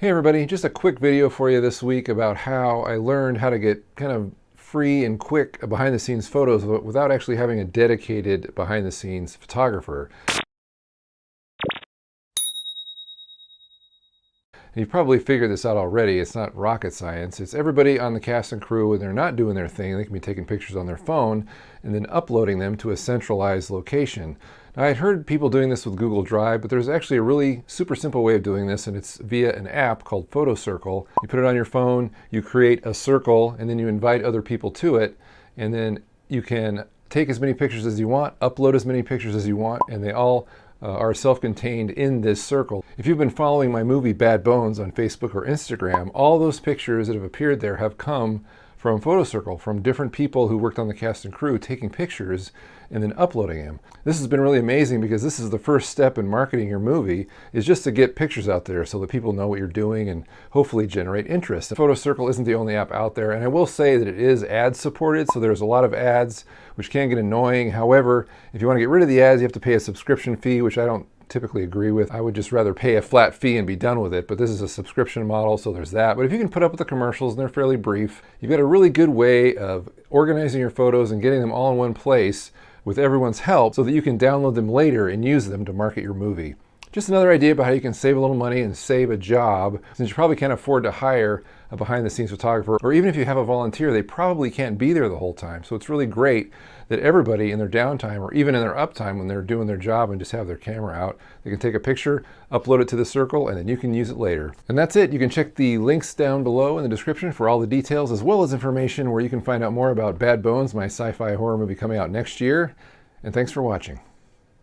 Hey everybody, just a quick video for you this week about how I learned how to get kind of free and quick behind the scenes photos without actually having a dedicated behind the scenes photographer. And you've probably figured this out already. It's not rocket science. It's everybody on the cast and crew when they're not doing their thing. They can be taking pictures on their phone and then uploading them to a centralized location. Now, I had heard people doing this with Google Drive, but there's actually a really super simple way of doing this, and it's via an app called PhotoCircle. You put it on your phone, you create a circle, and then you invite other people to it, and then you can take as many pictures as you want, upload as many pictures as you want, and they all are self-contained in this circle. If you've been following my movie Bad Bones on Facebook or Instagram, all those pictures that have appeared there have come from PhotoCircle, from different people who worked on the cast and crew taking pictures and then uploading them. This has been really amazing because this is the first step in marketing your movie, is just to get pictures out there so that people know what you're doing and hopefully generate interest. And PhotoCircle isn't the only app out there, and I will say that it is ad supported, so there's a lot of ads which can get annoying. However, if you want to get rid of the ads, you have to pay a subscription fee, which I don't typically agree with. I would just rather pay a flat fee and be done with it, but this is a subscription model, so there's that. But if you can put up with the commercials and they're fairly brief, you've got a really good way of organizing your photos and getting them all in one place with everyone's help so that you can download them later and use them to market your movie. Just another idea about how you can save a little money and save a job, since you probably can't afford to hire a behind-the-scenes photographer, or even if you have a volunteer, they probably can't be there the whole time. So it's really great that everybody in their downtime, or even in their uptime when they're doing their job and just have their camera out, they can take a picture, upload it to the circle, and then you can use it later. And that's it. You can check the links down below in the description for all the details, as well as information where you can find out more about Bad Bones, my sci-fi horror movie coming out next year. And thanks for watching.